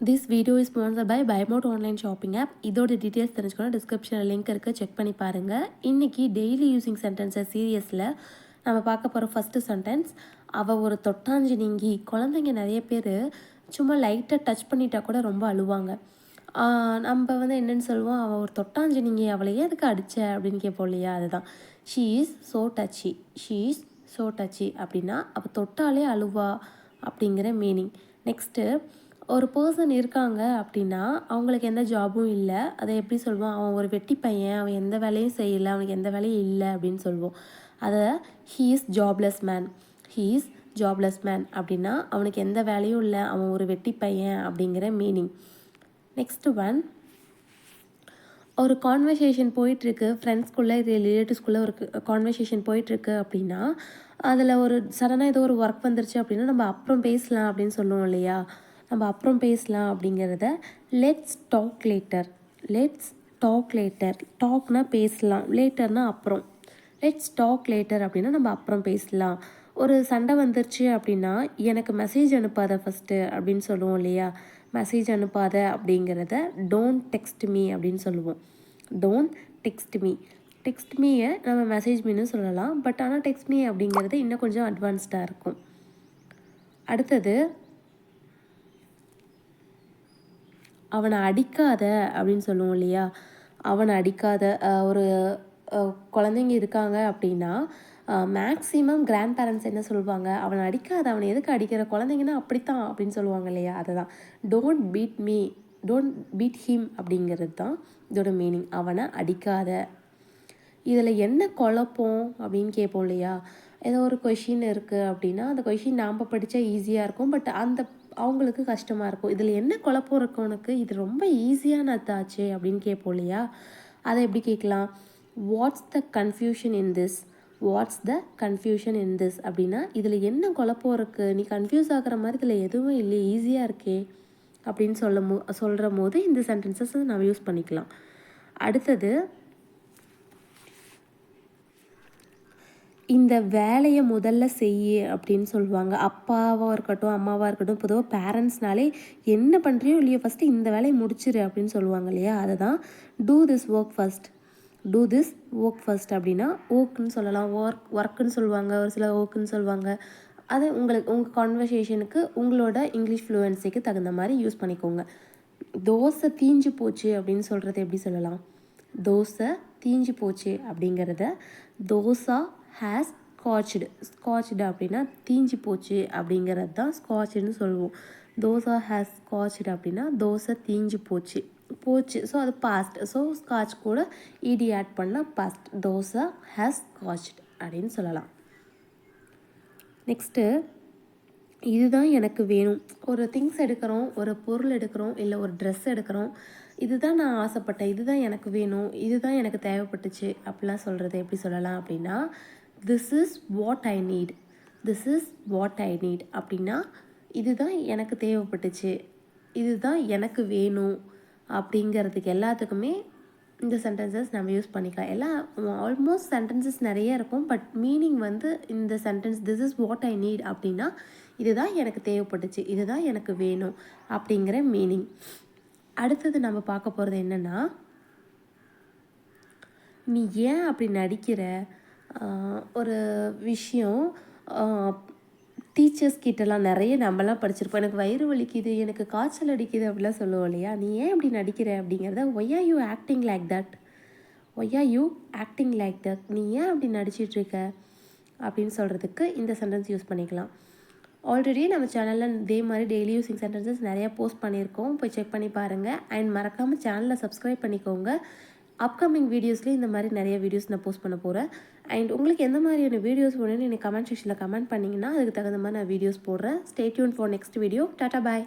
This video is sponsored by பைமோட் online shopping app. இதோட details தெரிஞ்சுக்கணும் டிஸ்கிரிப்ஷனில் லிங்க் இருக்குது, செக் பண்ணி பாருங்கள். இன்றைக்கி டெய்லி யூஸிங் சென்டென்ஸை சீரியஸில் நம்ம பார்க்க போகிற ஃபஸ்ட்டு சென்டென்ஸ், அவள் ஒரு தொட்டாஞ்சி நீங்கி. குழந்தைங்க நிறைய பேர் சும்மா லைட்டாக டச் பண்ணிட்டா கூட ரொம்ப அழுவாங்க. நம்ம வந்து என்னென்னு சொல்லுவோம், அவள் ஒரு தொட்டாஞ்சி நீங்கி, அவளை எதுக்கு அடித்த அப்படின்னு கேட்போம் இல்லையா? அதுதான் she is so touchy. She is so touchy அப்படின்னா அவள் தொட்டாலே அழுவா அப்படிங்கிற மீனிங். நெக்ஸ்ட்டு, ஒரு பர்சன் இருக்காங்க அப்படின்னா அவங்களுக்கு எந்த ஜாபும் இல்லை. அதை எப்படி சொல்லுவோம்? அவன் ஒரு வெட்டி பையன், அவன் எந்த வேலையும் செய்யலை, அவனுக்கு எந்த வேலையும் இல்லை அப்படின்னு சொல்லுவோம். அதை he is jobless man. He is jobless man அப்படின்னா அவனுக்கு எந்த வேலையும் இல்லை, அவன் ஒரு வெட்டி பையன் அப்படிங்கிற மீனிங். நெக்ஸ்ட் ஒன், ஒரு கான்வர்சேஷன் போயிட்டுருக்கு ஃப்ரெண்ட்ஸ்குள்ளே, இது ரிலேட்டிவ்ஸ்குள்ளே ஒரு கான்வர்சேஷன் போயிட்டுருக்கு அப்படின்னா அதில் ஒரு சடனாக ஏதோ ஒரு ஒர்க் வந்துருச்சு அப்படின்னா நம்ம அப்புறம் பேசலாம் அப்படின்னு சொல்லுவோம் இல்லையா? நம்ம அப்புறம் பேசலாம் அப்படிங்கிறத let's talk later. Let's talk later. டாக்னா பேசலாம், லேட்டர்னா அப்புறம். லெட்ஸ் டாக் லேட்டர் அப்படின்னா நம்ம அப்புறம் பேசலாம். ஒரு சண்டை வந்துருச்சு அப்படின்னா எனக்கு மெசேஜ் அனுப்பாத ஃபஸ்ட்டு அப்படின்னு சொல்லுவோம் இல்லையா? மெசேஜ் அனுப்பாத அப்படிங்கிறத டோன்ட் டெக்ஸ்ட் மீ அப்படின்னு சொல்லுவோம். Don't text me. டெக்ஸ்ட் மீயை நம்ம மெசேஜ் மீன்னு சொல்லலாம். பட் ஆனால் டெக்ஸ்ட் மீ அப்படிங்கிறது இன்னும் கொஞ்சம் அட்வான்ஸ்டாக இருக்கும். அடுத்தது, அவனை அடிக்காத அப்படின்னு சொல்லுவோம் இல்லையா? அவனை அடிக்காத. ஒரு குழந்தைங்க இருக்காங்க அப்படின்னா மேக்ஸிமம் கிராண்ட் பேரண்ட்ஸ் என்ன சொல்லுவாங்க? அவனை அடிக்காத, அவனை எதுக்கு அடிக்கிற, குழந்தைங்கன்னா அப்படித்தான் அப்படின்னு சொல்லுவாங்க இல்லையா? அதை தான் don't beat me, don't beat him அப்படிங்கிறது தான் இதோட மீனிங். அவனை அடிக்காத. இதில் என்ன குழப்பம் அப்படின்னு கேட்போம் இல்லையா? ஏதோ ஒரு கொஷின் இருக்குது அப்படின்னா அந்த கொஷின் நாம் படித்தா ஈஸியாக இருக்கும், பட் அவங்களுக்கு கஷ்டமாக இருக்கும். இதில் என்ன குழப்பம் இருக்குது உனக்கு, இது ரொம்ப ஈஸியானதாச்சே அப்படின்னு கேட்போம் இல்லையா? அதை எப்படி கேட்கலாம்? What's the confusion in this. What's the confusion in this அப்படின்னா இதில் என்ன குழப்பம் இருக்குது, நீ கன்ஃபியூஸ் ஆகிற மாதிரி இதில் எதுவும் இல்லை, ஈஸியாக இருக்கே அப்படின்னு சொல்கிற போது இந்த சென்டென்சஸ் நம்ம யூஸ் பண்ணிக்கலாம். அடுத்தது, இந்த வேலையை முதல்ல செய்ய அப்படின்னு சொல்லுவாங்க. அப்பாவாக இருக்கட்டும், அம்மாவாக இருக்கட்டும், பொதுவாக பேரண்ட்ஸ்னாலே என்ன பண்ணுறியோ இல்லையோ ஃபஸ்ட்டு இந்த வேலையை முடிச்சிரு அப்படின்னு சொல்லுவாங்க இல்லையா? அதை தான் do this work first. Do this work first அப்படின்னா ஒர்க்குன்னு சொல்லலாம், ஒர்க்குன்னு சொல்லுவாங்க, ஒரு சில ஒர்க்குன்னு சொல்லுவாங்க. அது உங்கள் கான்வர்சேஷனுக்கு, உங்களோட இங்கிலீஷ் ஃப்ளூயன்சிக்கு தகுந்த மாதிரி யூஸ் பண்ணிக்கோங்க. தோசை தீஞ்சு போச்சு அப்படின்னு சொல்கிறது எப்படி சொல்லலாம்? தோசை தீஞ்சு போச்சு அப்படிங்கிறத தோசா ஹேஸ் ஸ்காட்ச்டு. ஸ்காட்ச்டு அப்படின்னா தீஞ்சு போச்சு அப்படிங்கிறது தான் ஸ்காட்ச்டுன்னு சொல்லுவோம். தோசா ஹேஸ் ஸ்காட்ச்டு அப்படின்னா தோசை தீஞ்சு போச்சு. போச்சு, ஸோ அது பாஸ்ட். ஸோ ஸ்காட்ச் கூட இடி ஆட் பண்ணால் பாஸ்ட். தோசா ஹேஸ் ஸ்காட்ச்டு அப்படின்னு சொல்லலாம். நெக்ஸ்ட்டு, இதுதான் எனக்கு வேணும். ஒரு திங்ஸ் எடுக்கிறோம், ஒரு பொருள் எடுக்கிறோம், இல்லை ஒரு ட்ரெஸ் எடுக்கிறோம். இதுதான் நான் ஆசைப்பட்டேன், இதுதான் எனக்கு வேணும், இதுதான் எனக்கு தேவைப்பட்டுச்சு அப்படிலாம் சொல்கிறது எப்படி சொல்லலாம் அப்படின்னா this is what I need. This is what I need அப்படின்னா இதுதான் எனக்கு தேவைப்பட்டுச்சு, இதுதான் எனக்கு வேணும் அப்படிங்கிறதுக்கு எல்லாத்துக்குமே இந்த சென்டென்சஸ் நம்ம யூஸ் பண்ணிக்கலாம். எல்லாம் ஆல்மோஸ்ட் சென்டென்சஸ் நிறைய இருக்கும், பட் மீனிங் வந்து இந்த sentence this is what I need அப்படின்னா இதுதான் எனக்கு தேவைப்பட்டுச்சு, இதுதான் எனக்கு வேணும் அப்படிங்கிற மீனிங். அடுத்தது நம்ம பார்க்க போகிறது என்னென்னா, நீ ஏன் அப்படி நடிக்கிற. ஒரு விஷயம் டீச்சர்ஸ் கிட்டலாம் நிறைய நம்மலாம் படிச்சிருப்போம். எனக்கு வயிறு வலிக்குது, எனக்கு காய்ச்சல் அடிக்குது அப்படிலாம் சொல்லுவோம் இல்லையா? நீ ஏன் இப்படி நடிக்கிற அப்படிங்கிறத why are you acting like that. Why are you acting like that. நீ ஏன் அப்படி நடிச்சிட்ருக்க அப்படின்னு சொல்கிறதுக்கு இந்த சென்டென்ஸ் யூஸ் பண்ணிக்கலாம். ஆல்ரெடி நம்ம சேனலில் இதே மாதிரி டெய்லி யூஸிங் சென்டென்சஸ் நிறையா போஸ்ட் பண்ணியிருக்கோம், போய் செக் பண்ணி பாருங்கள். அண்ட் மறக்காமல் சேனலை சப்ஸ்கிரைப் பண்ணிக்கோங்க. அப்கமிங் வீடியோஸ்லேயும் இந்த மாதிரி நிறைய வீடியோஸ் நான் போஸ்ட் பண்ண போகிறேன். அண்ட் உங்களுக்கு எந்த மாதிரியான வீடியோஸ் வேணும்னு எனக்கு கமெண்ட் செக்ஷனில் கமெண்ட் பண்ணிங்கன்னா அதுக்கு தகுந்த மாதிரி நான் வீடியோஸ் போடுறேன். Stay tune for next video. Tata bye.